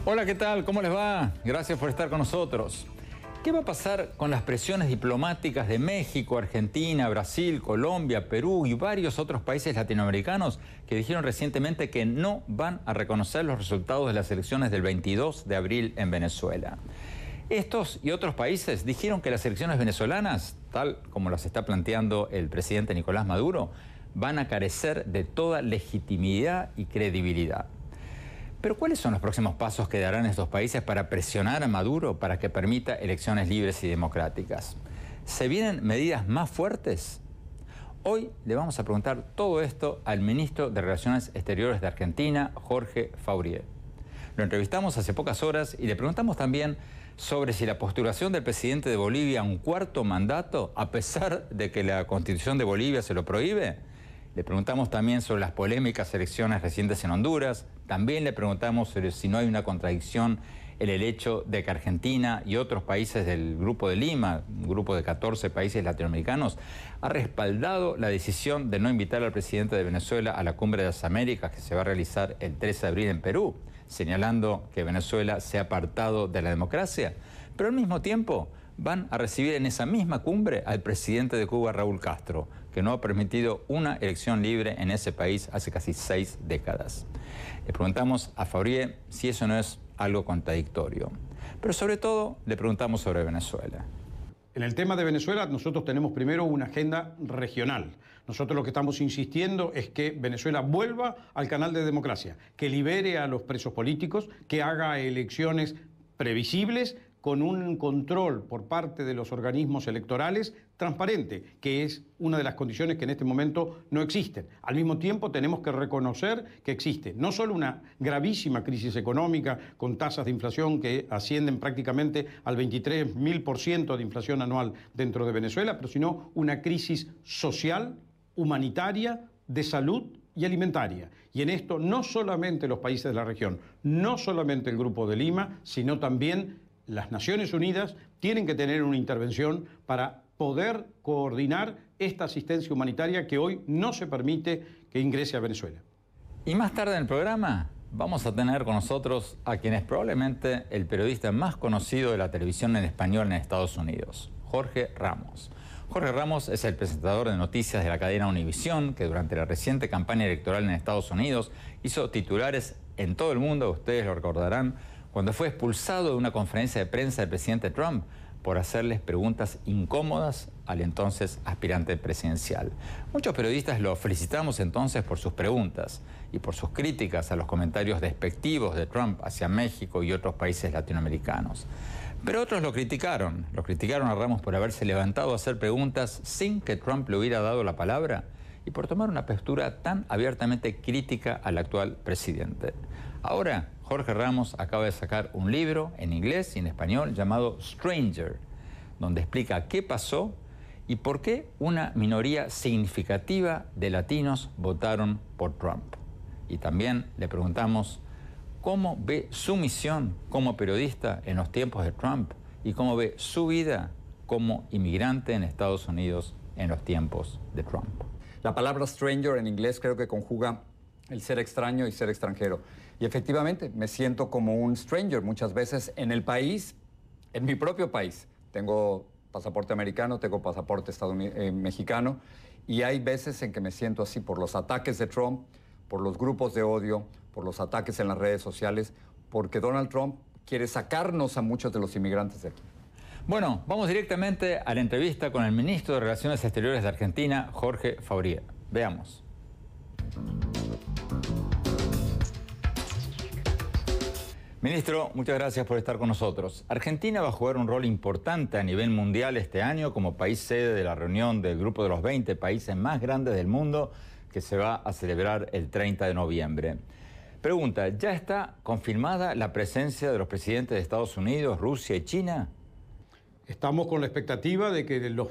Hola, ¿qué tal? ¿Cómo les va? Gracias por estar con nosotros. ¿Qué va a pasar con las presiones diplomáticas de México, Argentina, Brasil, Colombia, Perú y varios otros países latinoamericanos que dijeron recientemente que no van a reconocer los resultados de las elecciones del 22 de abril en Venezuela? Estos y otros países dijeron que las elecciones venezolanas, tal como las está planteando el presidente Nicolás Maduro, van a carecer de toda legitimidad y credibilidad. Pero ¿cuáles son los próximos pasos que darán estos países para presionar a Maduro para que permita elecciones libres y democráticas? ¿Se vienen medidas más fuertes? Hoy le vamos a preguntar todo esto al ministro de Relaciones Exteriores de Argentina, Jorge Faurié. Lo entrevistamos hace pocas horas y le preguntamos también sobre si la postulación del presidente de Bolivia a un cuarto mandato, a pesar de que la Constitución de Bolivia se lo prohíbe. Le preguntamos también sobre las polémicas elecciones recientes en Honduras. También le preguntamos sobre si no hay una contradicción en el hecho de que Argentina y otros países del Grupo de Lima, un grupo de 14 países latinoamericanos, ha respaldado la decisión de no invitar al presidente de Venezuela a la Cumbre de las Américas que se va a realizar el 13 de abril en Perú, señalando que Venezuela se ha apartado de la democracia. Pero al mismo tiempo van a recibir en esa misma cumbre al presidente de Cuba, Raúl Castro, que no ha permitido una elección libre en ese país hace casi 6 décadas. Le preguntamos a Faurié si eso no es algo contradictorio. Pero sobre todo le preguntamos sobre Venezuela. En el tema de Venezuela nosotros tenemos primero una agenda regional. Nosotros lo que estamos insistiendo es que Venezuela vuelva al canal de democracia, que libere a los presos políticos, que haga elecciones previsibles, con un control por parte de los organismos electorales transparente, que es una de las condiciones que en este momento no existen. Al mismo tiempo tenemos que reconocer que existe no solo una gravísima crisis económica con tasas de inflación que ascienden prácticamente al 23.000% de inflación anual dentro de Venezuela, pero sino una crisis social, humanitaria, de salud y alimentaria. Y en esto no solamente los países de la región, no solamente el Grupo de Lima, sino también las Naciones Unidas tienen que tener una intervención para poder coordinar esta asistencia humanitaria que hoy no se permite que ingrese a Venezuela. Y más tarde en el programa vamos a tener con nosotros a quien es probablemente el periodista más conocido de la televisión en español en Estados Unidos, Jorge Ramos. Jorge Ramos es el presentador de noticias de la cadena Univisión, que durante la reciente campaña electoral en Estados Unidos hizo titulares en todo el mundo, ustedes lo recordarán, cuando fue expulsado de una conferencia de prensa del presidente Trump por hacerles preguntas incómodas al entonces aspirante presidencial. Muchos periodistas lo felicitamos entonces por sus preguntas y por sus críticas a los comentarios despectivos de Trump hacia México y otros países latinoamericanos. Pero otros lo criticaron a Ramos por haberse levantado a hacer preguntas sin que Trump le hubiera dado la palabra y por tomar una postura tan abiertamente crítica al actual presidente. Ahora, Jorge Ramos acaba de sacar un libro en inglés y en español llamado Stranger, donde explica qué pasó y por qué una minoría significativa de latinos votaron por Trump. Y también le preguntamos cómo ve su misión como periodista en los tiempos de Trump y cómo ve su vida como inmigrante en Estados Unidos en los tiempos de Trump. La palabra stranger en inglés creo que conjuga el ser extraño y ser extranjero. Y efectivamente, me siento como un stranger muchas veces en el país, en mi propio país. Tengo pasaporte americano, tengo pasaporte mexicano, y hay veces en que me siento así por los ataques de Trump, por los grupos de odio, por los ataques en las redes sociales, porque Donald Trump quiere sacarnos a muchos de los inmigrantes de aquí. Bueno, vamos directamente a la entrevista con el ministro de Relaciones Exteriores de Argentina, Jorge Faurié. Veamos. Ministro, muchas gracias por estar con nosotros. Argentina va a jugar un rol importante a nivel mundial este año como país sede de la reunión del grupo de los 20 países más grandes del mundo que se va a celebrar el 30 de noviembre. Pregunta, ¿ya está confirmada la presencia de los presidentes de Estados Unidos, Rusia y China? Estamos con la expectativa de que los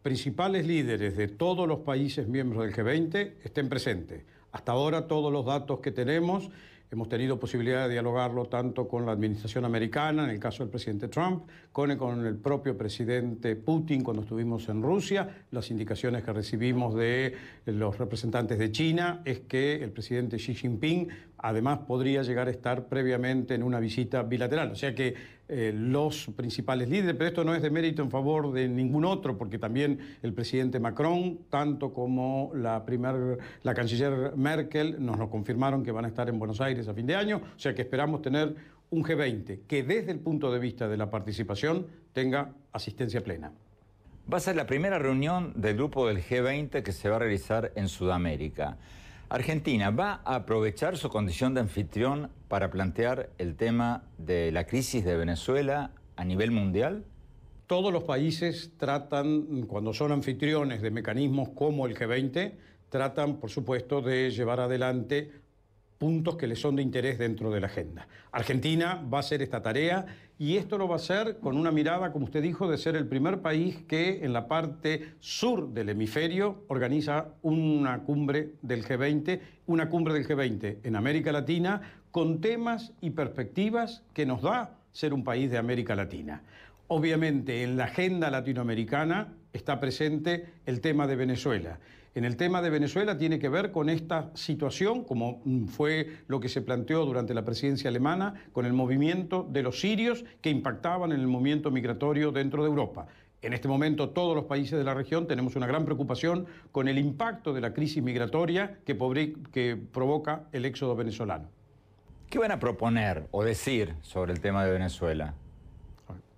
principales líderes de todos los países miembros del G20 estén presentes. Hasta ahora todos los datos que tenemos hemos tenido posibilidad de dialogarlo tanto con la administración americana, en el caso del presidente Trump, con el propio presidente Putin cuando estuvimos en Rusia. Las indicaciones que recibimos de los representantes de China es que el presidente Xi Jinping además podría llegar a estar previamente en una visita bilateral. O sea que los principales líderes, pero esto no es de mérito en favor de ningún otro, porque también el presidente Macron, tanto como la canciller Merkel, nos lo confirmaron que van a estar en Buenos Aires a fin de año. O sea que esperamos tener un G20 que desde el punto de vista de la participación tenga asistencia plena. Va a ser la primera reunión del grupo del G20 que se va a realizar en Sudamérica. Argentina va a aprovechar su condición de anfitrión para plantear el tema de la crisis de Venezuela a nivel mundial. Todos los países tratan, cuando son anfitriones de mecanismos como el G20, tratan, por supuesto, de llevar adelante puntos que les son de interés dentro de la agenda. Argentina va a hacer esta tarea y esto lo va a hacer con una mirada, como usted dijo, de ser el primer país que en la parte sur del hemisferio organiza una cumbre del G20, en América Latina, con temas y perspectivas que nos da ser un país de América Latina. Obviamente, en la agenda latinoamericana está presente el tema de Venezuela. En el tema de Venezuela tiene que ver con esta situación, como fue lo que se planteó durante la presidencia alemana, con el movimiento de los sirios que impactaban en el movimiento migratorio dentro de Europa. En este momento todos los países de la región tenemos una gran preocupación con el impacto de la crisis migratoria que provoca el éxodo venezolano. ¿Qué van a proponer o decir sobre el tema de Venezuela?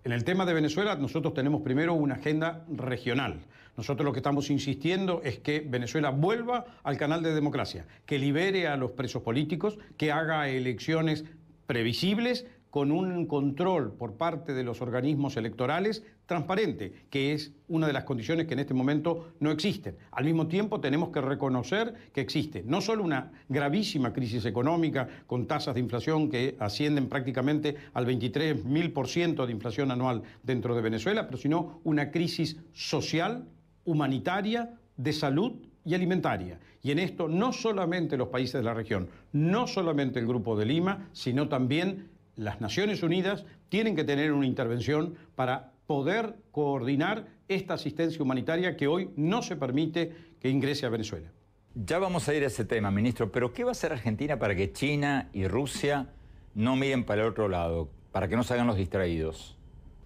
En el tema de Venezuela nosotros tenemos primero una agenda regional. Nosotros lo que estamos insistiendo es que Venezuela vuelva al canal de democracia, que libere a los presos políticos, que haga elecciones previsibles con un control por parte de los organismos electorales transparente, que es una de las condiciones que en este momento no existen. Al mismo tiempo tenemos que reconocer que existe no solo una gravísima crisis económica con tasas de inflación que ascienden prácticamente al 23.000% de inflación anual dentro de Venezuela, pero sino una crisis social, humanitaria, de salud y alimentaria. Y en esto no solamente los países de la región, no solamente el Grupo de Lima, sino también las Naciones Unidas tienen que tener una intervención para poder coordinar esta asistencia humanitaria que hoy no se permite que ingrese a Venezuela. Ya vamos a ir a ese tema, ministro, pero ¿qué va a hacer Argentina para que China y Rusia no miren para el otro lado, para que no se hagan los distraídos?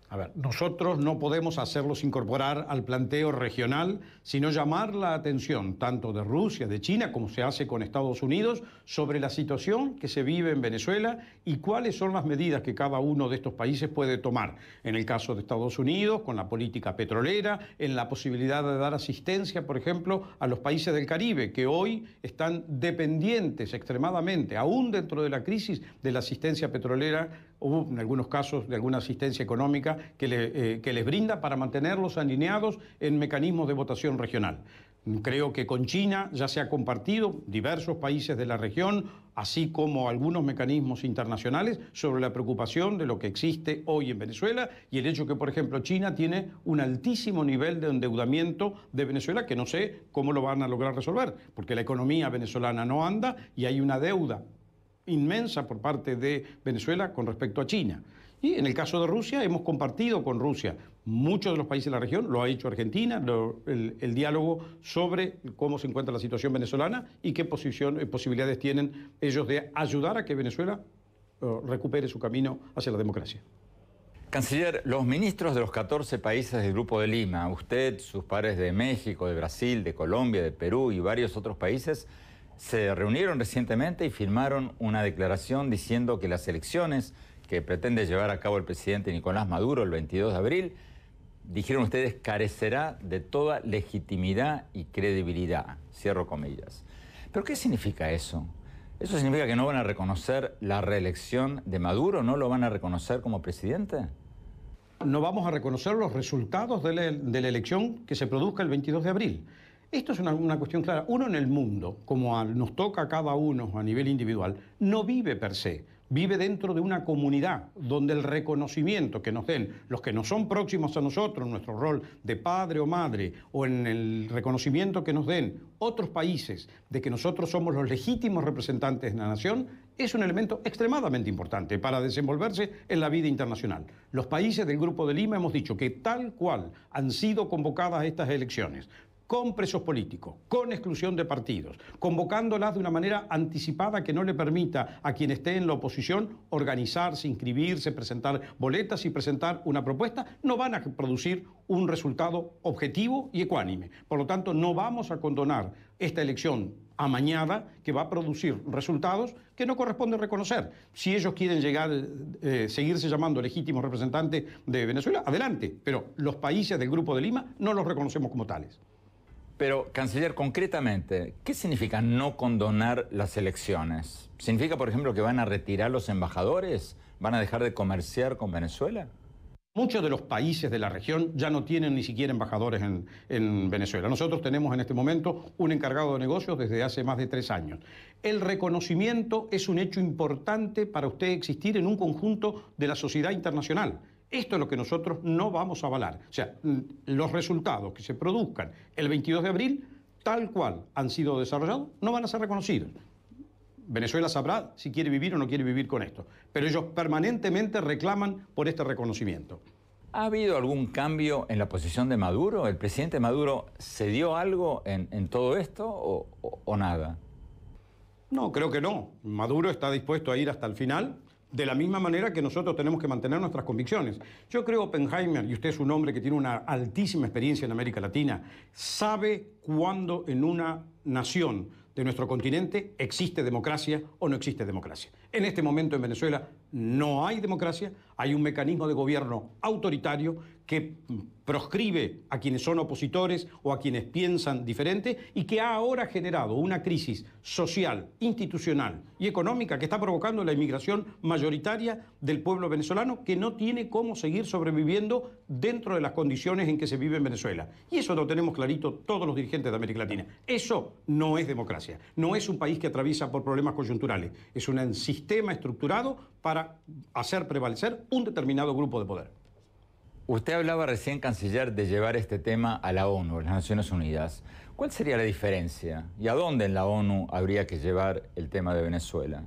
A ver, nosotros no podemos hacerlos incorporar al planteo regional, sino llamar la atención tanto de Rusia, de China, como se hace con Estados Unidos, sobre la situación que se vive en Venezuela y cuáles son las medidas que cada uno de estos países puede tomar. En el caso de Estados Unidos, con la política petrolera, en la posibilidad de dar asistencia, por ejemplo, a los países del Caribe, que hoy están dependientes extremadamente, aún dentro de la crisis, de la asistencia petrolera, o en algunos casos de alguna asistencia económica que les brinda para mantenerlos alineados en mecanismos de votación regional. Creo que con China ya se ha compartido diversos países de la región, así como algunos mecanismos internacionales sobre la preocupación de lo que existe hoy en Venezuela y el hecho que, por ejemplo, China tiene un altísimo nivel de endeudamiento de Venezuela que no sé cómo lo van a lograr resolver, porque la economía venezolana no anda y hay una deuda inmensa por parte de Venezuela con respecto a China. Y en el caso de Rusia, hemos compartido con Rusia, muchos de los países de la región, lo ha hecho Argentina, el diálogo sobre cómo se encuentra la situación venezolana y qué posibilidades tienen ellos de ayudar a que Venezuela recupere su camino hacia la democracia. Canciller, los ministros de los 14 países del Grupo de Lima, usted, sus pares de México, de Brasil, de Colombia, de Perú y varios otros países, se reunieron recientemente y firmaron una declaración diciendo que las elecciones que pretende llevar a cabo el presidente Nicolás Maduro el 22 de abril, dijeron ustedes, carecerá de toda legitimidad y credibilidad. Cierro comillas. ¿Pero qué significa eso? ¿Eso significa que no van a reconocer la reelección de Maduro? ¿No lo van a reconocer como presidente? No vamos a reconocer los resultados de la elección que se produzca el 22 de abril. Esto es una cuestión clara. Uno en el mundo, como nos toca a cada uno a nivel individual, no vive per se. Vive dentro de una comunidad donde el reconocimiento que nos den los que no son próximos a nosotros, en nuestro rol de padre o madre, o en el reconocimiento que nos den otros países de que nosotros somos los legítimos representantes de la nación, es un elemento extremadamente importante para desenvolverse en la vida internacional. Los países del Grupo de Lima hemos dicho que tal cual han sido convocadas estas elecciones, con presos políticos, con exclusión de partidos, convocándolas de una manera anticipada que no le permita a quien esté en la oposición organizarse, inscribirse, presentar boletas y presentar una propuesta, no van a producir un resultado objetivo y ecuánime. Por lo tanto, no vamos a condonar esta elección amañada que va a producir resultados que no corresponde reconocer. Si ellos quieren seguirse llamando legítimos representantes de Venezuela, adelante, pero los países del Grupo de Lima no los reconocemos como tales. Pero, canciller, concretamente, ¿qué significa no condonar las elecciones? ¿Significa, por ejemplo, que van a retirar los embajadores? ¿Van a dejar de comerciar con Venezuela? Muchos de los países de la región ya no tienen ni siquiera embajadores en Venezuela. Nosotros tenemos en este momento un encargado de negocios desde hace más de 3 años. El reconocimiento es un hecho importante para usted existir en un conjunto de la sociedad internacional. Esto es lo que nosotros no vamos a avalar. O sea, los resultados que se produzcan el 22 de abril, tal cual han sido desarrollados, no van a ser reconocidos. Venezuela sabrá si quiere vivir o no quiere vivir con esto, pero ellos permanentemente reclaman por este reconocimiento. ¿Ha habido algún cambio en la posición de Maduro? ¿El presidente Maduro cedió algo en todo esto o nada? No, creo que no. Maduro está dispuesto a ir hasta el final, de la misma manera que nosotros tenemos que mantener nuestras convicciones. Yo creo que Oppenheimer, y usted es un hombre que tiene una altísima experiencia en América Latina, sabe cuándo en una nación de nuestro continente existe democracia o no existe democracia. En este momento en Venezuela no hay democracia, hay un mecanismo de gobierno autoritario que proscribe a quienes son opositores o a quienes piensan diferente y que ha ahora generado una crisis social, institucional y económica que está provocando la inmigración mayoritaria del pueblo venezolano que no tiene cómo seguir sobreviviendo dentro de las condiciones en que se vive en Venezuela. Y eso lo tenemos clarito todos los dirigentes de América Latina. Eso no es democracia, no es un país que atraviesa por problemas coyunturales, es un sistema estructurado para hacer prevalecer un determinado grupo de poder. Usted hablaba recién, canciller, de llevar este tema a la ONU, a las Naciones Unidas. ¿Cuál sería la diferencia? ¿Y a dónde en la ONU habría que llevar el tema de Venezuela?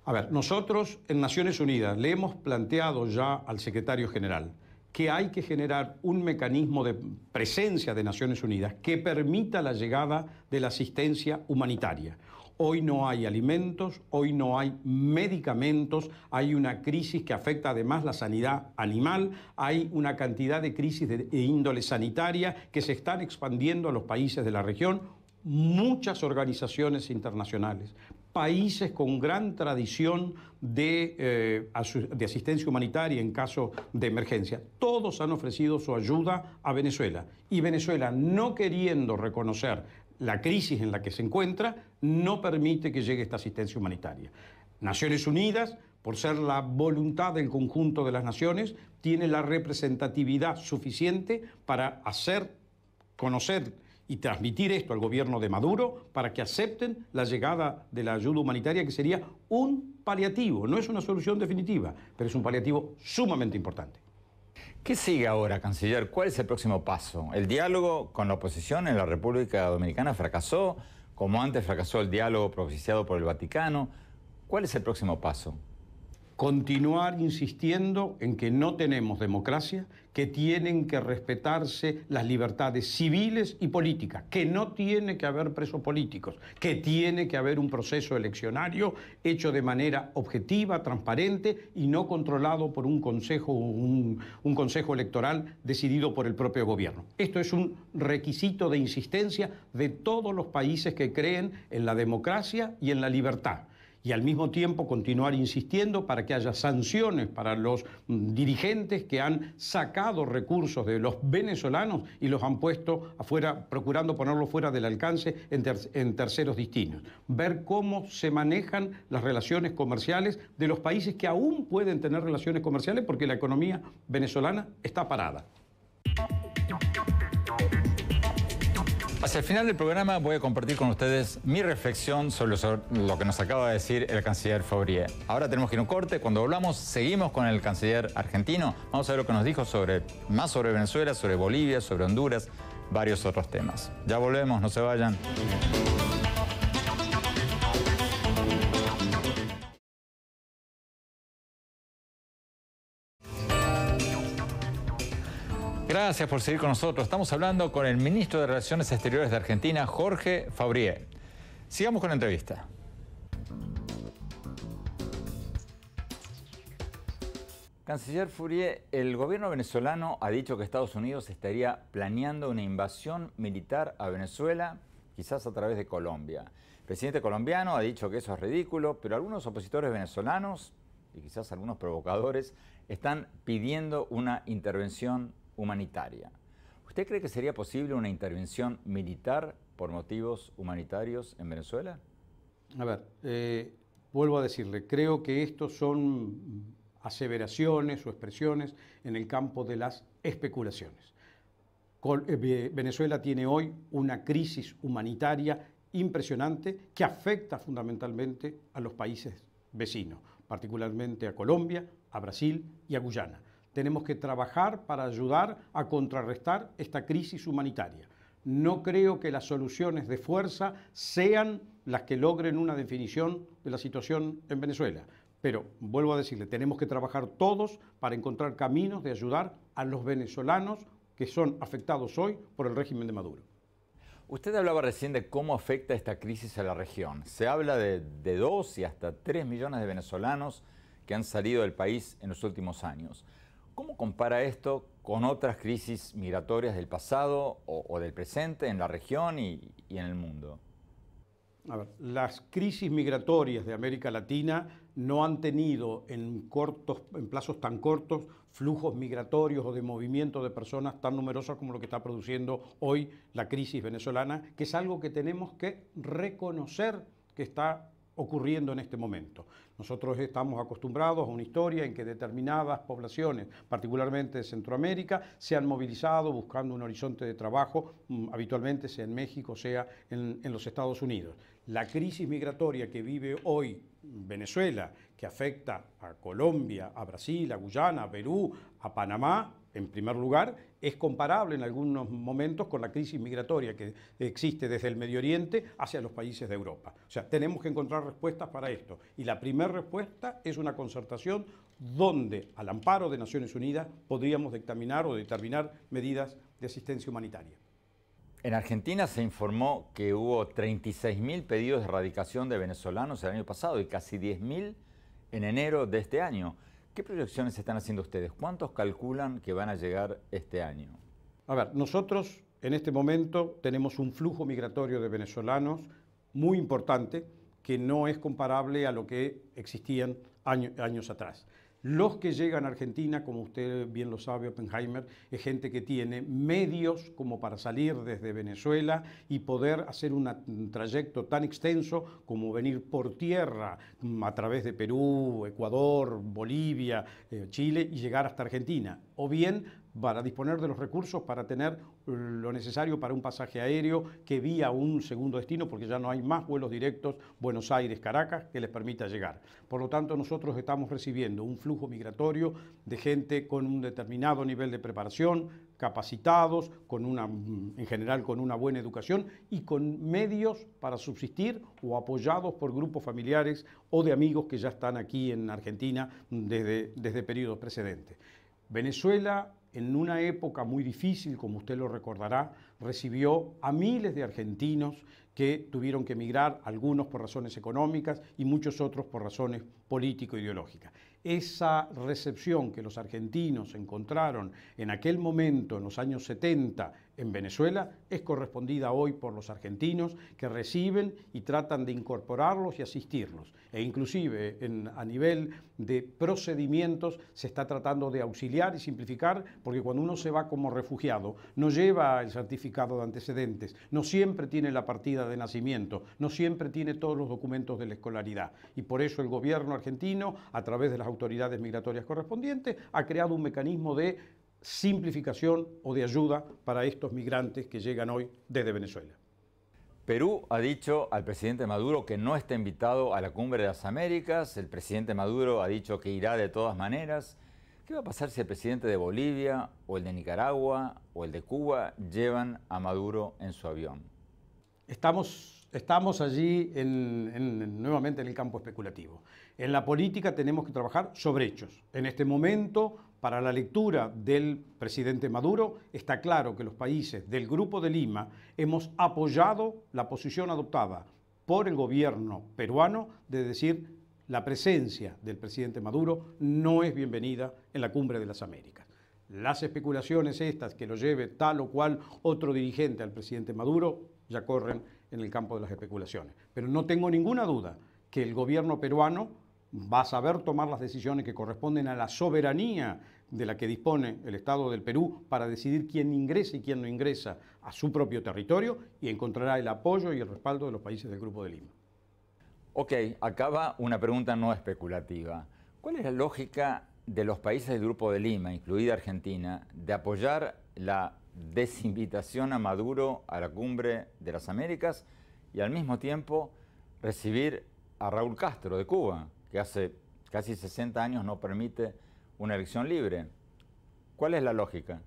A ver, nosotros en Naciones Unidas le hemos planteado ya al secretario general que hay que generar un mecanismo de presencia de Naciones Unidas que permita la llegada de la asistencia humanitaria. Hoy no hay alimentos, hoy no hay medicamentos, hay una crisis que afecta además la sanidad animal, hay una cantidad de crisis de índole sanitaria que se están expandiendo a los países de la región, muchas organizaciones internacionales, países con gran tradición de asistencia humanitaria en caso de emergencia. Todos han ofrecido su ayuda a Venezuela y Venezuela, no queriendo reconocer la crisis en la que se encuentra, no permite que llegue esta asistencia humanitaria. Naciones Unidas, por ser la voluntad del conjunto de las naciones, tiene la representatividad suficiente para hacer conocer y transmitir esto al gobierno de Maduro para que acepten la llegada de la ayuda humanitaria, que sería un paliativo, no es una solución definitiva, pero es un paliativo sumamente importante. ¿Qué sigue ahora, canciller? ¿Cuál es el próximo paso? ¿El diálogo con la oposición en la República Dominicana fracasó, como antes fracasó el diálogo propiciado por el Vaticano? ¿Cuál es el próximo paso? Continuar insistiendo en que no tenemos democracia, que tienen que respetarse las libertades civiles y políticas, que no tiene que haber presos políticos, que tiene que haber un proceso eleccionario hecho de manera objetiva, transparente y no controlado por un consejo electoral decidido por el propio gobierno. Esto es un requisito de insistencia de todos los países que creen en la democracia y en la libertad. Y al mismo tiempo continuar insistiendo para que haya sanciones para los dirigentes que han sacado recursos de los venezolanos y los han puesto afuera, procurando ponerlos fuera del alcance en terceros destinos. Ver cómo se manejan las relaciones comerciales de los países que aún pueden tener relaciones comerciales porque la economía venezolana está parada. Hacia el final del programa voy a compartir con ustedes mi reflexión sobre lo que nos acaba de decir el canciller Faurier. Ahora tenemos que ir a un corte. Cuando volvamos, seguimos con el canciller argentino. Vamos a ver lo que nos dijo más sobre Venezuela, sobre Bolivia, sobre Honduras, varios otros temas. Ya volvemos, no se vayan. Gracias por seguir con nosotros. Estamos hablando con el ministro de Relaciones Exteriores de Argentina, Jorge Faurié. Sigamos con la entrevista. Canciller Faurié, el gobierno venezolano ha dicho que Estados Unidos estaría planeando una invasión militar a Venezuela, quizás a través de Colombia. El presidente colombiano ha dicho que eso es ridículo, pero algunos opositores venezolanos, y quizás algunos provocadores, están pidiendo una intervención humanitaria. ¿Usted cree que sería posible una intervención militar por motivos humanitarios en Venezuela? A ver, vuelvo a decirle, creo que estos son aseveraciones o expresiones en el campo de las especulaciones. Venezuela tiene hoy una crisis humanitaria impresionante que afecta fundamentalmente a los países vecinos, particularmente a Colombia, a Brasil y a Guyana. Tenemos que trabajar para ayudar a contrarrestar esta crisis humanitaria. No creo que las soluciones de fuerza sean las que logren una definición de la situación en Venezuela. Pero, vuelvo a decirle, tenemos que trabajar todos para encontrar caminos de ayudar a los venezolanos que son afectados hoy por el régimen de Maduro. Usted hablaba recién de cómo afecta esta crisis a la región. Se habla de 2 y hasta 3 millones de venezolanos que han salido del país en los últimos años. ¿Cómo compara esto con otras crisis migratorias del pasado o del presente en la región y en el mundo? A ver, las crisis migratorias de América Latina no han tenido en plazos tan cortos flujos migratorios o de movimiento de personas tan numerosos como lo que está produciendo hoy la crisis venezolana, que es algo que tenemos que reconocer que está ocurriendo en este momento. Nosotros estamos acostumbrados a una historia en que determinadas poblaciones, particularmente de Centroamérica, se han movilizado buscando un horizonte de trabajo, habitualmente sea en México, sea en los Estados Unidos. La crisis migratoria que vive hoy Venezuela, que afecta a Colombia, a Brasil, a Guyana, a Perú, a Panamá, en primer lugar, es comparable en algunos momentos con la crisis migratoria que existe desde el Medio Oriente hacia los países de Europa. O sea, tenemos que encontrar respuestas para esto. Y la primera respuesta es una concertación donde, al amparo de Naciones Unidas, podríamos dictaminar o determinar medidas de asistencia humanitaria. En Argentina se informó que hubo 36.000 pedidos de erradicación de venezolanos el año pasado y casi 10.000 en enero de este año. ¿Qué proyecciones están haciendo ustedes? ¿Cuántos calculan que van a llegar este año? A ver, nosotros en este momento tenemos un flujo migratorio de venezolanos muy importante que no es comparable a lo que existían años atrás. Los que llegan a Argentina, como usted bien lo sabe, Oppenheimer, es gente que tiene medios como para salir desde Venezuela y poder hacer un trayecto tan extenso como venir por tierra a través de Perú, Ecuador, Bolivia, Chile y llegar hasta Argentina. O bien para disponer de los recursos para tener lo necesario para un pasaje aéreo que vía un segundo destino, porque ya no hay más vuelos directos Buenos Aires-Caracas que les permita llegar. Por lo tanto, nosotros estamos recibiendo un flujo migratorio de gente con un determinado nivel de preparación, capacitados, en general con una buena educación y con medios para subsistir o apoyados por grupos familiares o de amigos que ya están aquí en Argentina desde periodos precedentes. Venezuela, en una época muy difícil, como usted lo recordará, recibió a miles de argentinos que tuvieron que emigrar, algunos por razones económicas y muchos otros por razones político-ideológicas. Esa recepción que los argentinos encontraron en aquel momento, en los años 70, en Venezuela, es correspondida hoy por los argentinos que reciben y tratan de incorporarlos y asistirlos. E inclusive a nivel de procedimientos se está tratando de auxiliar y simplificar, porque cuando uno se va como refugiado no lleva el certificado de antecedentes, no siempre tiene la partida de nacimiento, no siempre tiene todos los documentos de la escolaridad. Y por eso el gobierno argentino, a través de las autoridades migratorias correspondientes, ha creado un mecanismo de simplificación o de ayuda para estos migrantes que llegan hoy desde Venezuela. Perú ha dicho al presidente Maduro que no está invitado a la Cumbre de las Américas. El presidente Maduro ha dicho que irá de todas maneras. ¿Qué va a pasar si el presidente de Bolivia o el de Nicaragua o el de Cuba llevan a Maduro en su avión? Estamos Estamos allí nuevamente en el campo especulativo. En la política tenemos que trabajar sobre hechos. En este momento, para la lectura del presidente Maduro, está claro que los países del Grupo de Lima hemos apoyado la posición adoptada por el gobierno peruano de decir la presencia del presidente Maduro no es bienvenida en la Cumbre de las Américas. Las especulaciones estas que lo lleve tal o cual otro dirigente al presidente Maduro ya corren en el campo de las especulaciones. Pero no tengo ninguna duda que el gobierno peruano va a saber tomar las decisiones que corresponden a la soberanía de la que dispone el Estado del Perú para decidir quién ingresa y quién no ingresa a su propio territorio y encontrará el apoyo y el respaldo de los países del Grupo de Lima. Ok, acaba una pregunta no especulativa. ¿Cuál es la lógica de los países del Grupo de Lima, incluida Argentina, de apoyar la desinvitación a Maduro a la Cumbre de las Américas y al mismo tiempo recibir a Raúl Castro de Cuba, que hace casi 60 años no permite una elección libre? ¿Cuál es la lógica?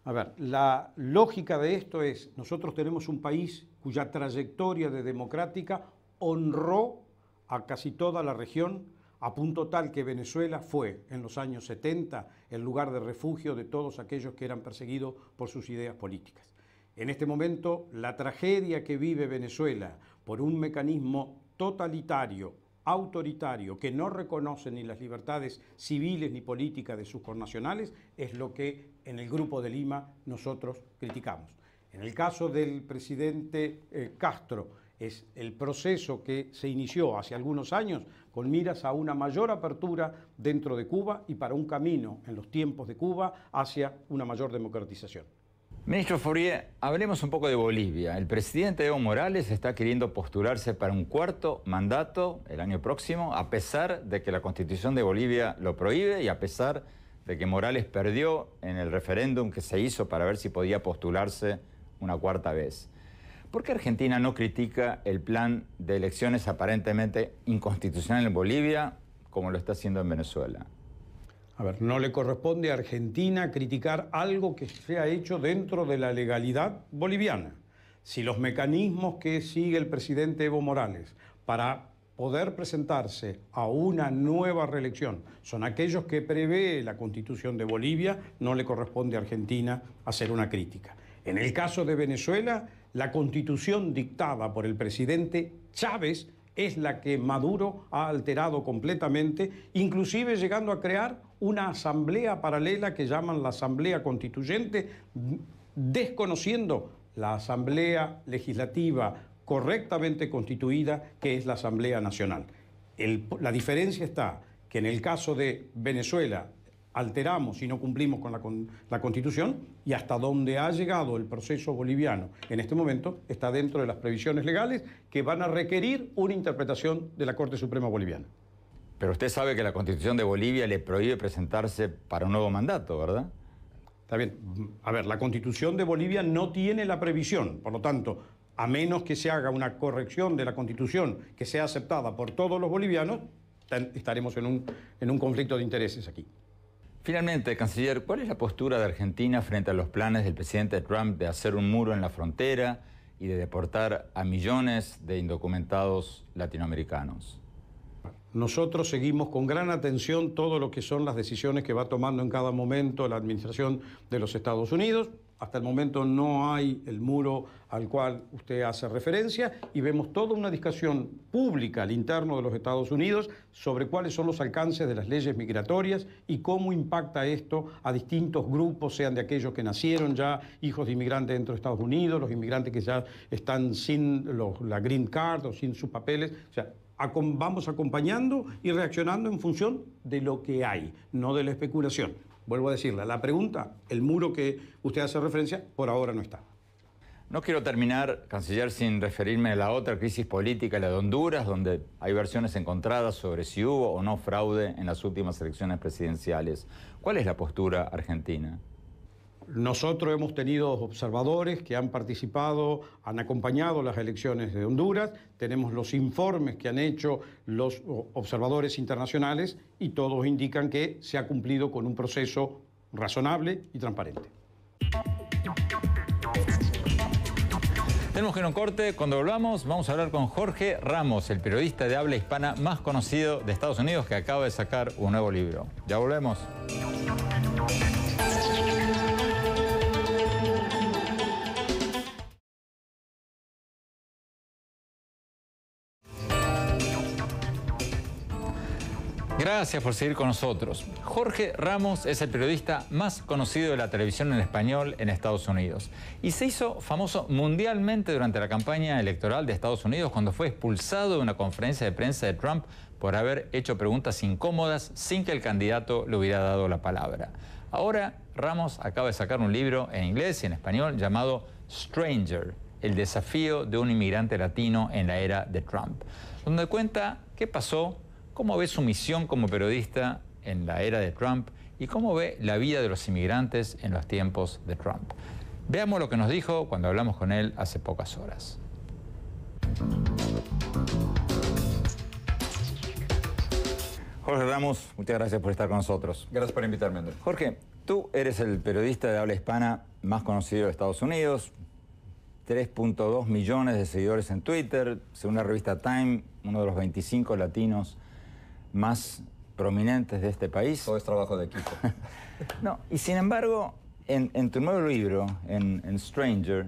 A ver, la lógica de esto es, nosotros tenemos un país cuya trayectoria de democrática honró a casi toda la región, a punto tal que Venezuela fue, en los años 70, el lugar de refugio de todos aquellos que eran perseguidos por sus ideas políticas. En este momento, la tragedia que vive Venezuela por un mecanismo totalitario, autoritario, que no reconoce ni las libertades civiles ni políticas de sus connacionales, es lo que en el Grupo de Lima nosotros criticamos. En el caso del presidente Castro, es el proceso que se inició hace algunos años con miras a una mayor apertura dentro de Cuba y para un camino en los tiempos de Cuba hacia una mayor democratización. Ministro Fourier, hablemos un poco de Bolivia. El presidente Evo Morales está queriendo postularse para un cuarto mandato el año próximo, a pesar de que la Constitución de Bolivia lo prohíbe y a pesar de que Morales perdió en el referéndum que se hizo para ver si podía postularse una cuarta vez. ¿Por qué Argentina no critica el plan de elecciones aparentemente inconstitucional en Bolivia como lo está haciendo en Venezuela? A ver, no le corresponde a Argentina criticar algo que se ha hecho dentro de la legalidad boliviana. Si los mecanismos que sigue el presidente Evo Morales para poder presentarse a una nueva reelección son aquellos que prevé la Constitución de Bolivia, no le corresponde a Argentina hacer una crítica. En el caso de Venezuela, la Constitución dictada por el presidente Chávez es la que Maduro ha alterado completamente, inclusive llegando a crear una asamblea paralela que llaman la Asamblea Constituyente, desconociendo la Asamblea Legislativa correctamente constituida, que es la Asamblea Nacional. La diferencia está que en el caso de Venezuela alteramos y no cumplimos con la Constitución, y hasta donde ha llegado el proceso boliviano en este momento está dentro de las previsiones legales que van a requerir una interpretación de la Corte Suprema Boliviana. Pero usted sabe que la Constitución de Bolivia le prohíbe presentarse para un nuevo mandato, ¿verdad? Está bien. A ver, la Constitución de Bolivia no tiene la previsión, por lo tanto, a menos que se haga una corrección de la Constitución que sea aceptada por todos los bolivianos, estaremos en un conflicto de intereses aquí. Finalmente, canciller, ¿cuál es la postura de Argentina frente a los planes del presidente Trump de hacer un muro en la frontera y de deportar a millones de indocumentados latinoamericanos? Nosotros seguimos con gran atención todo lo que son las decisiones que va tomando en cada momento la administración de los Estados Unidos. Hasta el momento no hay el muro al cual usted hace referencia y vemos toda una discusión pública al interno de los Estados Unidos sobre cuáles son los alcances de las leyes migratorias y cómo impacta esto a distintos grupos, sean de aquellos que nacieron ya hijos de inmigrantes dentro de Estados Unidos, los inmigrantes que ya están sin la green card o sin sus papeles. O sea, vamos acompañando y reaccionando en función de lo que hay, no de la especulación. Vuelvo a decirle, la pregunta, el muro que usted hace referencia, por ahora no está. No quiero terminar, canciller, sin referirme a la otra crisis política, la de Honduras, donde hay versiones encontradas sobre si hubo o no fraude en las últimas elecciones presidenciales. ¿Cuál es la postura argentina? Nosotros hemos tenido observadores que han participado, han acompañado las elecciones de Honduras, tenemos los informes que han hecho los observadores internacionales y todos indican que se ha cumplido con un proceso razonable y transparente. Tenemos que ir a un corte. Cuando volvamos, vamos a hablar con Jorge Ramos, el periodista de habla hispana más conocido de Estados Unidos, que acaba de sacar un nuevo libro. Ya volvemos. Gracias por seguir con nosotros. Jorge Ramos es el periodista más conocido de la televisión en español en Estados Unidos y se hizo famoso mundialmente durante la campaña electoral de Estados Unidos cuando fue expulsado de una conferencia de prensa de Trump por haber hecho preguntas incómodas sin que el candidato le hubiera dado la palabra. Ahora Ramos acaba de sacar un libro en inglés y en español llamado Stranger, el desafío de un inmigrante latino en la era de Trump, donde cuenta qué pasó, cómo ve su misión como periodista en la era de Trump y cómo ve la vida de los inmigrantes en los tiempos de Trump. Veamos lo que nos dijo cuando hablamos con él hace pocas horas. Jorge Ramos, muchas gracias por estar con nosotros. Gracias por invitarme, Andrés. Jorge, tú eres el periodista de habla hispana más conocido de Estados Unidos, 3.2 millones de seguidores en Twitter, según la revista Time, uno de los 25 latinos más prominentes de este país. Todo es trabajo de equipo. No, y sin embargo, en tu nuevo libro, en Stranger,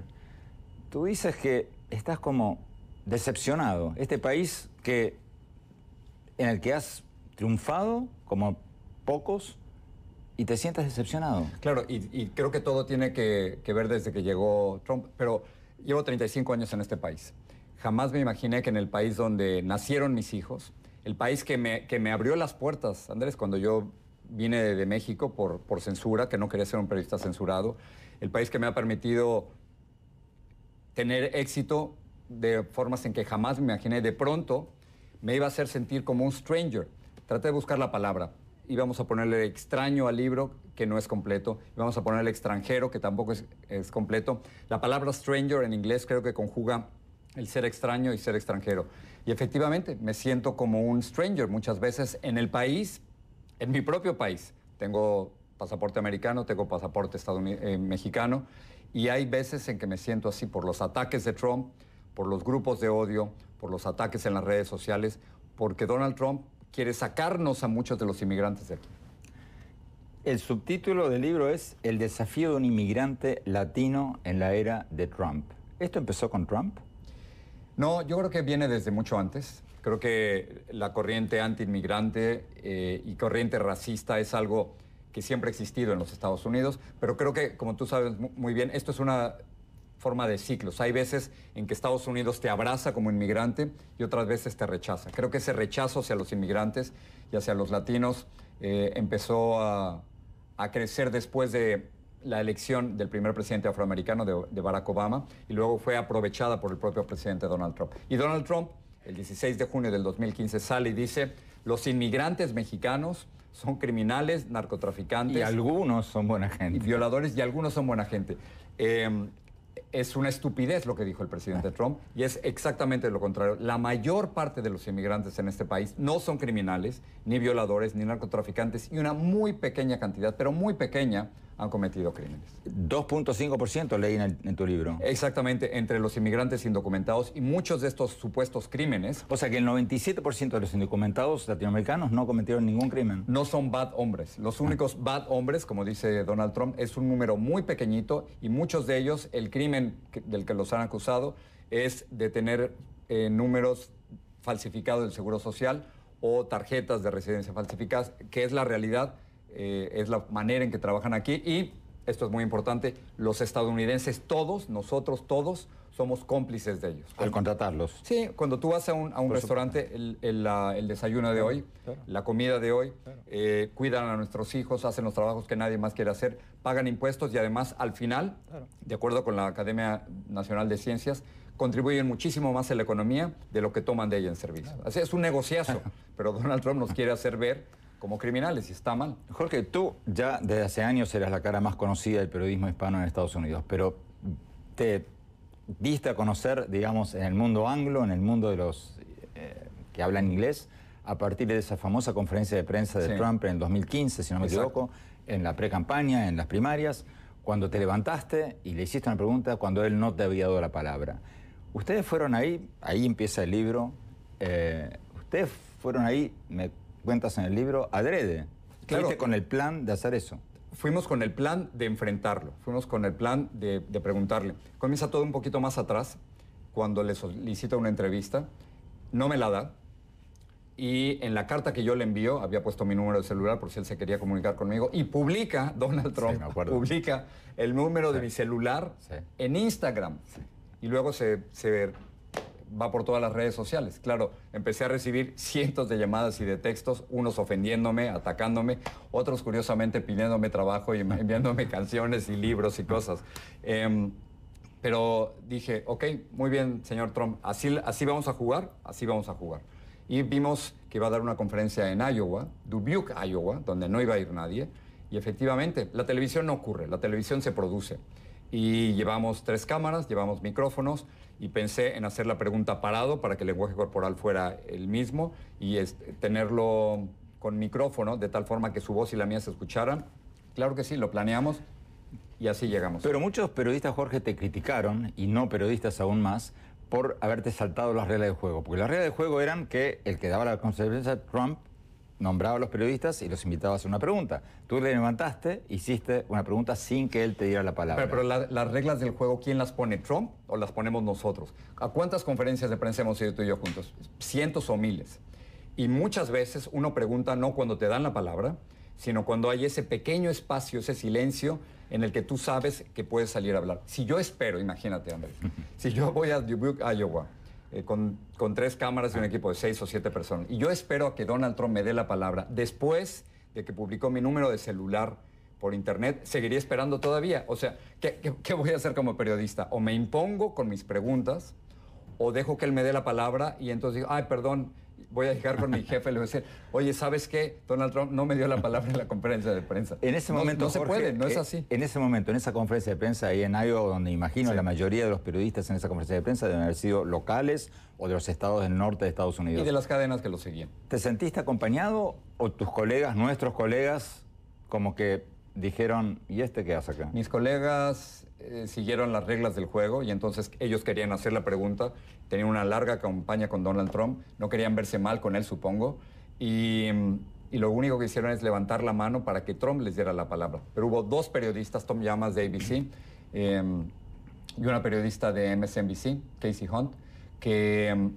tú dices que estás como decepcionado. Este país en el que has triunfado como pocos y te sientes decepcionado. Claro, y creo que todo tiene que ver desde que llegó Trump, pero llevo 35 años en este país. Jamás me imaginé que en el país donde nacieron mis hijos, el país que me abrió las puertas, Andrés, cuando yo vine de México por censura, que no quería ser un periodista censurado, el país que me ha permitido tener éxito de formas en que jamás me imaginé, de pronto me iba a hacer sentir como un stranger. Traté de buscar la palabra. Íbamos a ponerle extraño al libro, que no es completo. Íbamos a ponerle extranjero, que tampoco es completo. La palabra stranger en inglés creo que conjuga el ser extraño y ser extranjero. Y efectivamente, me siento como un stranger muchas veces en el país, en mi propio país. Tengo pasaporte americano, tengo pasaporte mexicano, y hay veces en que me siento así por los ataques de Trump, por los grupos de odio, por los ataques en las redes sociales, porque Donald Trump quiere sacarnos a muchos de los inmigrantes de aquí. El subtítulo del libro es El desafío de un inmigrante latino en la era de Trump. ¿Esto empezó con Trump? No, yo creo que viene desde mucho antes. Creo que la corriente anti-inmigrante y corriente racista es algo que siempre ha existido en los Estados Unidos, pero creo que, como tú sabes muy bien, esto es una forma de ciclos. Hay veces en que Estados Unidos te abraza como inmigrante y otras veces te rechaza. Creo que ese rechazo hacia los inmigrantes y hacia los latinos empezó a crecer después de la elección del primer presidente afroamericano, de Barack Obama, y luego fue aprovechada por el propio presidente Donald Trump. Y Donald Trump, el 16 de junio del 2015, sale y dice: los inmigrantes mexicanos son criminales, narcotraficantes. Y algunos son buena gente. Y violadores, y algunos son buena gente. Es una estupidez lo que dijo el presidente Trump, y es exactamente lo contrario. La mayor parte de los inmigrantes en este país no son criminales, ni violadores, ni narcotraficantes, y una muy pequeña cantidad, pero muy pequeña, han cometido crímenes. 2.5% leí en tu libro. Exactamente, entre los inmigrantes indocumentados y muchos de estos supuestos crímenes. O sea que el 97% de los indocumentados latinoamericanos no cometieron ningún crimen. No son bad hombres. Los únicos bad hombres, como dice Donald Trump, es un número muy pequeñito, y muchos de ellos, el crimen del que los han acusado es de tener números falsificados del Seguro Social o tarjetas de residencia falsificadas, que es la realidad. Es la manera en que trabajan aquí, y esto es muy importante, los estadounidenses todos, nosotros todos, somos cómplices de ellos. Al contratarlos. Sí, cuando tú vas a un restaurante, el desayuno de hoy, la comida de hoy, cuidan a nuestros hijos, hacen los trabajos que nadie más quiere hacer, pagan impuestos, y además al final, de acuerdo con la Academia Nacional de Ciencias, contribuyen muchísimo más a la economía de lo que toman de ella en servicio. Así es un negociazo, pero Donald Trump nos quiere hacer ver como criminales, y está mal. Jorge, tú ya desde hace años eras la cara más conocida del periodismo hispano en Estados Unidos, pero te diste a conocer, digamos, en el mundo anglo, en el mundo de los que hablan inglés, a partir de esa famosa conferencia de prensa de Trump en el 2015, si no me equivoco, en la pre-campaña, en las primarias, cuando te levantaste y le hiciste una pregunta cuando él no te había dado la palabra. Ustedes fueron ahí empieza el libro. Ustedes fueron ahí, me cuentas en el libro, adrede. Claro. Fuiste con el plan de hacer eso. Fuimos con el plan de enfrentarlo, fuimos con el plan de preguntarle. Comienza todo un poquito más atrás, cuando le solicita una entrevista, no me la da, y en la carta que yo le envío, había puesto mi número de celular por si él se quería comunicar conmigo, y publica, Donald Trump, publica el número de mi celular en Instagram, y luego se va por todas las redes sociales. Claro, empecé a recibir cientos de llamadas y de textos, unos ofendiéndome, atacándome, otros curiosamente pidiéndome trabajo y enviándome canciones y libros y cosas. Pero dije, ok, muy bien, señor Trump, así vamos a jugar, así vamos a jugar. Y vimos que iba a dar una conferencia en Iowa, Dubuque, Iowa, donde no iba a ir nadie. Y efectivamente, la televisión no ocurre, la televisión se produce. Y llevamos 3 cámaras, llevamos micrófonos, y pensé en hacer la pregunta parado para que el lenguaje corporal fuera el mismo y tenerlo con micrófono de tal forma que su voz y la mía se escucharan. Claro que sí, lo planeamos y así llegamos. Pero muchos periodistas, Jorge, te criticaron, y no periodistas aún más, por haberte saltado las reglas del juego. Porque las reglas del juego eran que el que daba la conferencia, Trump, nombraba a los periodistas y los invitaba a hacer una pregunta. Tú le levantaste, hiciste una pregunta sin que él te diera la palabra. Pero las reglas del juego, ¿quién las pone? ¿Trump o las ponemos nosotros? ¿A cuántas conferencias de prensa hemos ido tú y yo juntos? Cientos o miles. Y muchas veces uno pregunta no cuando te dan la palabra, sino cuando hay ese pequeño espacio, ese silencio en el que tú sabes que puedes salir a hablar. Si yo espero, imagínate, Andrés, si yo voy a Dubuque, Iowa, con 3 cámaras y un equipo de 6 o 7 personas, y yo espero a que Donald Trump me dé la palabra después de que publicó mi número de celular por internet, seguiría esperando todavía. O sea, ¿qué voy a hacer como periodista? O me impongo con mis preguntas, o dejo que él me dé la palabra y entonces digo, ay, perdón, voy a llegar con mi jefe y le voy a decir, oye, ¿sabes qué? Donald Trump no me dio la palabra en la conferencia de prensa. En ese momento, no se Jorge, puede, no es así. En ese momento, en esa conferencia de prensa ahí en Iowa, donde imagino la mayoría de los periodistas en esa conferencia de prensa deben haber sido locales o de los estados del norte de Estados Unidos. Y de las cadenas que lo seguían. ¿Te sentiste acompañado o tus colegas, nuestros colegas, como que dijeron, ¿y este qué hace acá? Mis colegas siguieron las reglas del juego y entonces ellos querían hacer la pregunta. Tenían una larga campaña con Donald Trump, no querían verse mal con él, supongo, y lo único que hicieron es levantar la mano para que Trump les diera la palabra. Pero hubo 2 periodistas, Tom Llamas de ABC y una periodista de MSNBC, Casey Hunt, que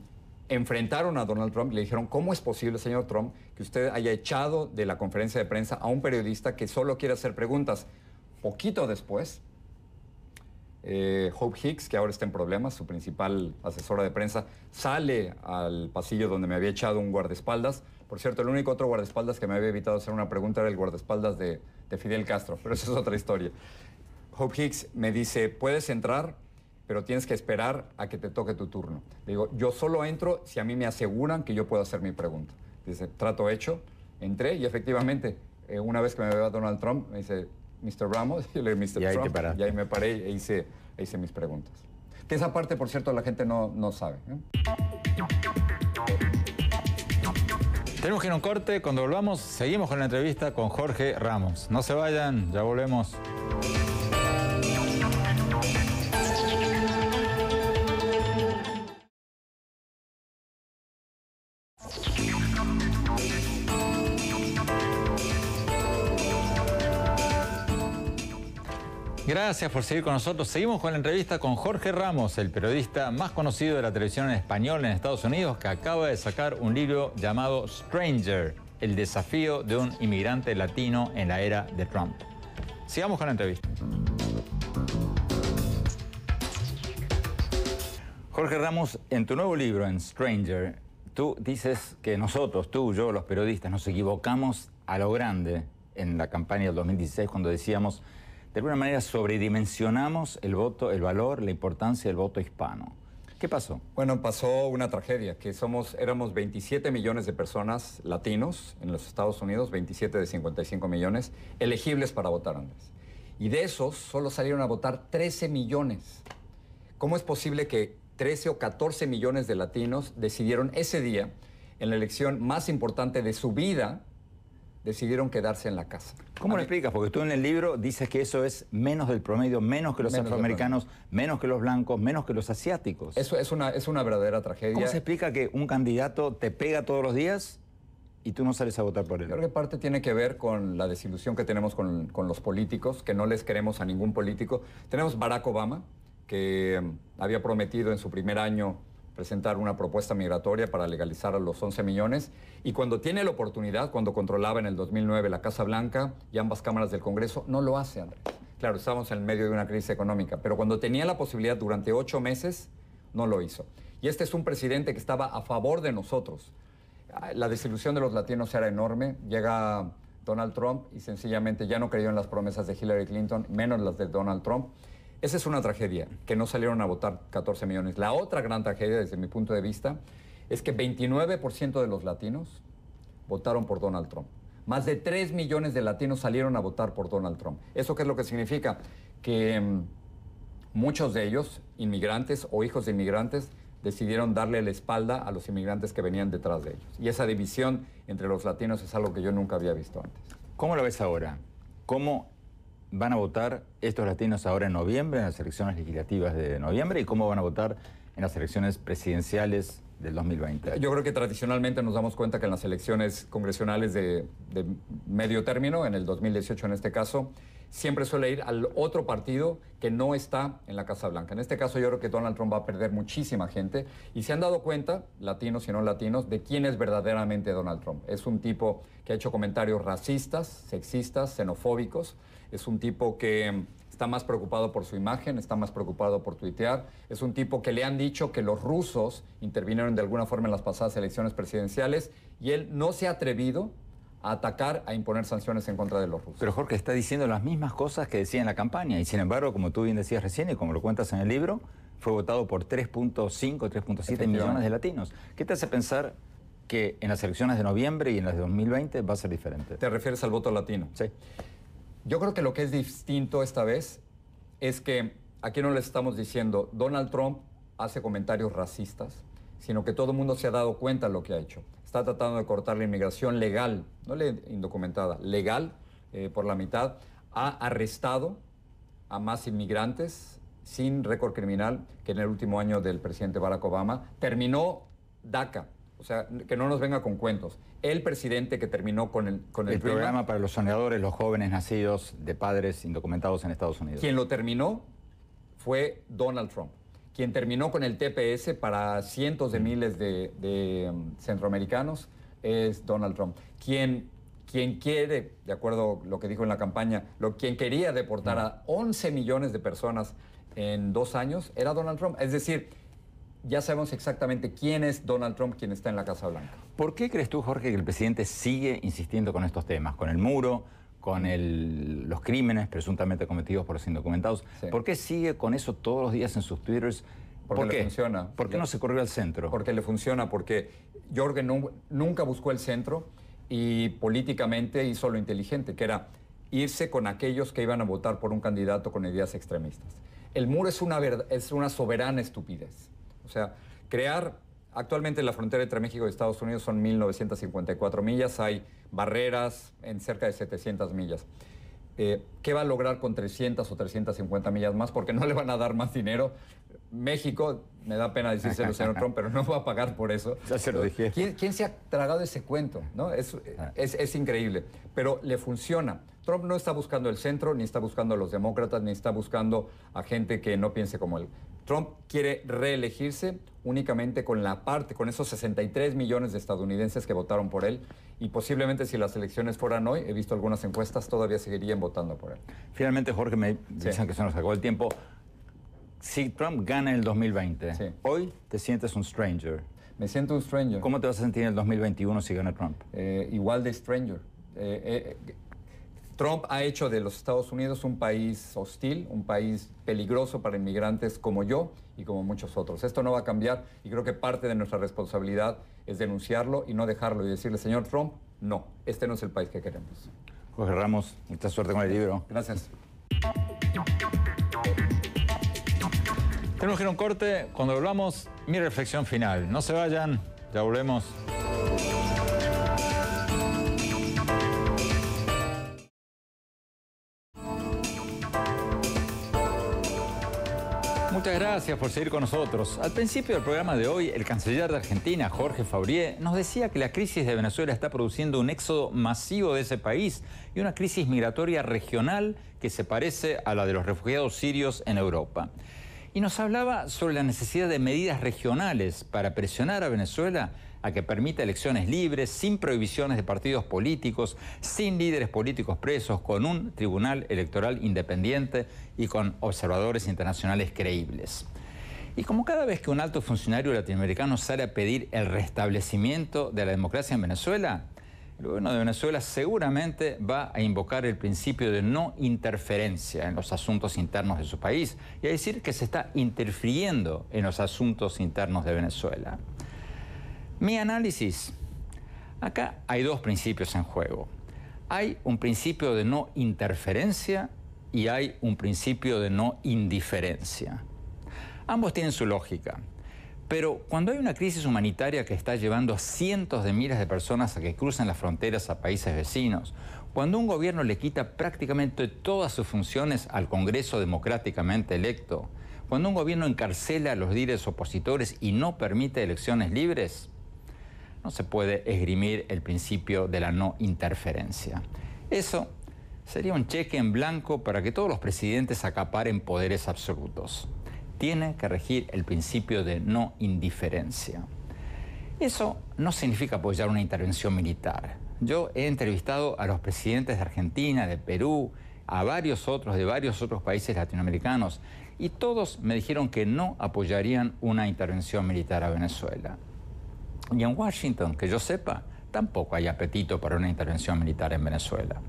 enfrentaron a Donald Trump y le dijeron, ¿cómo es posible, señor Trump, que usted haya echado de la conferencia de prensa a un periodista que solo quiere hacer preguntas? Poquito después, Hope Hicks, que ahora está en problemas, su principal asesora de prensa, sale al pasillo donde me había echado un guardaespaldas. Por cierto, el único otro guardaespaldas que me había evitado hacer una pregunta era el guardaespaldas de Fidel Castro, pero esa es otra historia. Hope Hicks me dice, puedes entrar, pero tienes que esperar a que te toque tu turno. Le digo, yo solo entro si a mí me aseguran que yo puedo hacer mi pregunta. Dice, trato hecho, entré y efectivamente, una vez que me veo a Donald Trump, me dice, Mr. Ramos, y le digo, Mr. Y Trump, y ahí me paré e hice mis preguntas. Que esa parte, por cierto, la gente no sabe. Tenemos que ir a un corte. Cuando volvamos, seguimos con la entrevista con Jorge Ramos. No se vayan, ya volvemos. Gracias por seguir con nosotros. Seguimos con la entrevista con Jorge Ramos, el periodista más conocido de la televisión en español en Estados Unidos, que acaba de sacar un libro llamado Stranger, el desafío de un inmigrante latino en la era de Trump. Sigamos con la entrevista. Jorge Ramos, en tu nuevo libro, en Stranger, tú dices que nosotros, tú, yo, los periodistas, nos equivocamos a lo grande en la campaña del 2016 cuando decíamos, de alguna manera sobredimensionamos el voto, el valor, la importancia del voto hispano. ¿Qué pasó? Bueno, pasó una tragedia, que éramos 27 millones de personas latinos en los Estados Unidos, 27 de 55 millones, elegibles para votar, Andrés. Y de esos solo salieron a votar 13 millones. ¿Cómo es posible que 13 o 14 millones de latinos decidieron ese día, en la elección más importante de su vida, decidieron quedarse en la casa. ¿Cómo lo explicas? Porque tú en el libro dices que eso es menos del promedio, menos que los afroamericanos, menos que los blancos, menos que los asiáticos. Eso es una verdadera tragedia. ¿Cómo se explica que un candidato te pega todos los días y tú no sales a votar por él? Yo creo que parte tiene que ver con la desilusión que tenemos con los políticos, que no les queremos a ningún político. Tenemos Barack Obama, que había prometido en su primer año presentar una propuesta migratoria para legalizar a los 11 millones. Y cuando tiene la oportunidad, cuando controlaba en el 2009 la Casa Blanca y ambas cámaras del Congreso, no lo hace, Andrés. Claro, estábamos en medio de una crisis económica, pero cuando tenía la posibilidad durante 8 meses, no lo hizo. Y este es un presidente que estaba a favor de nosotros. La desilusión de los latinos era enorme. Llega Donald Trump y sencillamente ya no creyó en las promesas de Hillary Clinton, menos las de Donald Trump. Esa es una tragedia, que no salieron a votar 14 millones. La otra gran tragedia, desde mi punto de vista, es que 29% de los latinos votaron por Donald Trump. Más de 3 millones de latinos salieron a votar por Donald Trump. ¿Eso qué es lo que significa? Que muchos de ellos, inmigrantes o hijos de inmigrantes, decidieron darle la espalda a los inmigrantes que venían detrás de ellos. Y esa división entre los latinos es algo que yo nunca había visto antes. ¿Cómo lo ves ahora? ¿Cómo van a votar estos latinos ahora en noviembre, en las elecciones legislativas de noviembre? ¿Y cómo van a votar en las elecciones presidenciales del 2020? Yo creo que tradicionalmente nos damos cuenta que en las elecciones congresionales de medio término, en el 2018 en este caso, siempre suele ir al otro partido que no está en la Casa Blanca. En este caso yo creo que Donald Trump va a perder muchísima gente y se han dado cuenta, latinos y no latinos, de quién es verdaderamente Donald Trump. Es un tipo que ha hecho comentarios racistas, sexistas, xenofóbicos. Es un tipo que está más preocupado por su imagen, está más preocupado por tuitear. Es un tipo que le han dicho que los rusos intervinieron de alguna forma en las pasadas elecciones presidenciales y él no se ha atrevido a atacar, a imponer sanciones en contra de los rusos. Pero Jorge está diciendo las mismas cosas que decía en la campaña y sin embargo, como tú bien decías recién y como lo cuentas en el libro, fue votado por 3.5, 3.7 millones de latinos. ¿Qué te hace pensar que en las elecciones de noviembre y en las de 2020 va a ser diferente? ¿Te refieres al voto latino? Sí. Yo creo que lo que es distinto esta vez es que aquí no les estamos diciendo Donald Trump hace comentarios racistas, sino que todo el mundo se ha dado cuenta de lo que ha hecho. Está tratando de cortar la inmigración legal, no indocumentada, legal, por la mitad. Ha arrestado a más inmigrantes sin récord criminal que en el último año del presidente Barack Obama. Terminó DACA, o sea, que no nos venga con cuentos. El presidente que terminó con el programa para los soñadores, los jóvenes nacidos de padres indocumentados en Estados Unidos. Quien lo terminó fue Donald Trump. Quien terminó con el TPS para cientos de miles de centroamericanos es Donald Trump. Quien quiere, de acuerdo a lo que dijo en la campaña, quien quería deportar a 11 millones de personas en 2 años era Donald Trump. Es decir, ya sabemos exactamente quién es Donald Trump, quien está en la Casa Blanca. ¿Por qué crees tú, Jorge, que el presidente sigue insistiendo con estos temas? Con el muro, con los crímenes presuntamente cometidos por los indocumentados. Sí. ¿Por qué sigue con eso todos los días en sus twitters? Porque le funciona. ¿Por qué no se corrió al centro? Porque le funciona, porque Jorge nunca buscó el centro y políticamente hizo lo inteligente, que era irse con aquellos que iban a votar por un candidato con ideas extremistas. El muro es una soberana estupidez. O sea, actualmente la frontera entre México y Estados Unidos son 1.954 millas, hay barreras en cerca de 700 millas. ¿Qué va a lograr con 300 o 350 millas más? Porque no le van a dar más dinero. México, me da pena decírselo, señor Trump, pero no va a pagar por eso. Ya se lo dije. ¿Quién se ha tragado ese cuento? ¿No? Es increíble, pero le funciona. Trump no está buscando el centro, ni está buscando a los demócratas, ni está buscando a gente que no piense como él. Trump quiere reelegirse únicamente con esos 63 millones de estadounidenses que votaron por él, y posiblemente si las elecciones fueran hoy, he visto algunas encuestas, todavía seguirían votando por él. Finalmente, Jorge, me dicen que se nos acabó el tiempo. Si Trump gana en el 2020, hoy te sientes un stranger. Me siento un stranger. ¿Cómo te vas a sentir en el 2021 si gana Trump? Igual de stranger. Trump ha hecho de los Estados Unidos un país hostil, un país peligroso para inmigrantes como yo y como muchos otros. Esto no va a cambiar y creo que parte de nuestra responsabilidad es denunciarlo y no dejarlo y decirle, señor Trump, no, este no es el país que queremos. Jorge Ramos, mucha suerte con el libro. Gracias. Tenemos que ir a un corte. Cuando volvamos, mi reflexión final. No se vayan, ya volvemos. Muchas gracias por seguir con nosotros. Al principio del programa de hoy, el canciller de Argentina, Jorge Faurié, nos decía que la crisis de Venezuela está produciendo un éxodo masivo de ese país y una crisis migratoria regional que se parece a la de los refugiados sirios en Europa. Y nos hablaba sobre la necesidad de medidas regionales para presionar a Venezuela a que permita elecciones libres, sin prohibiciones de partidos políticos, sin líderes políticos presos, con un tribunal electoral independiente y con observadores internacionales creíbles. Y como cada vez que un alto funcionario latinoamericano sale a pedir el restablecimiento de la democracia en Venezuela, el gobierno de Venezuela seguramente va a invocar el principio de no interferencia en los asuntos internos de su país y a decir que se está interfiriendo en los asuntos internos de Venezuela. Mi análisis, acá hay dos principios en juego. Hay un principio de no interferencia y hay un principio de no indiferencia. Ambos tienen su lógica, pero cuando hay una crisis humanitaria que está llevando a cientos de miles de personas a que crucen las fronteras a países vecinos, cuando un gobierno le quita prácticamente todas sus funciones al Congreso democráticamente electo, cuando un gobierno encarcela a los líderes opositores y no permite elecciones libres, no se puede esgrimir el principio de la no interferencia. Eso sería un cheque en blanco para que todos los presidentes acaparen poderes absolutos. Tiene que regir el principio de no indiferencia. Eso no significa apoyar una intervención militar. Yo he entrevistado a los presidentes de Argentina, de Perú, a varios otros países latinoamericanos, y todos me dijeron que no apoyarían una intervención militar a Venezuela. Y en Washington, que yo sepa, tampoco hay apetito para una intervención militar en Venezuela.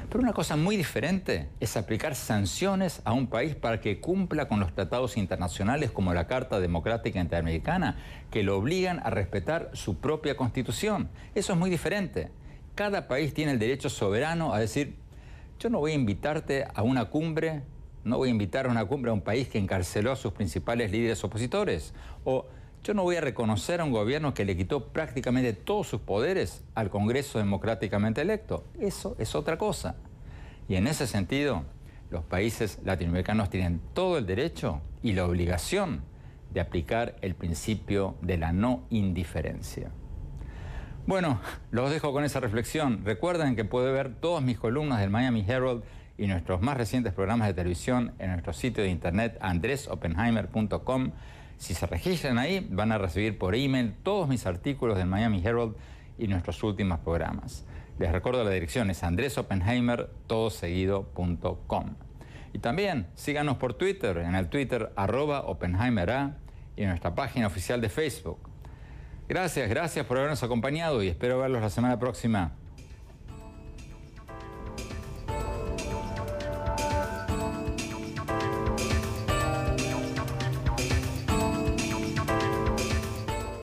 Pero una cosa muy diferente es aplicar sanciones a un país para que cumpla con los tratados internacionales como la Carta Democrática Interamericana, que lo obligan a respetar su propia constitución. Eso es muy diferente. Cada país tiene el derecho soberano a decir, yo no voy a invitarte a una cumbre, no voy a invitar a una cumbre a un país que encarceló a sus principales líderes opositores, o yo no voy a reconocer a un gobierno que le quitó prácticamente todos sus poderes al Congreso democráticamente electo. Eso es otra cosa. Y en ese sentido, los países latinoamericanos tienen todo el derecho y la obligación de aplicar el principio de la no indiferencia. Bueno, los dejo con esa reflexión. Recuerden que pueden ver todas mis columnas del Miami Herald y nuestros más recientes programas de televisión en nuestro sitio de internet andresoppenheimer.com. Si se registran ahí, van a recibir por email todos mis artículos del Miami Herald y nuestros últimos programas. Les recuerdo la dirección, es andresoppenheimer.com. Y también síganos por Twitter, en el Twitter @OppenheimerA y en nuestra página oficial de Facebook. Gracias por habernos acompañado y espero verlos la semana próxima.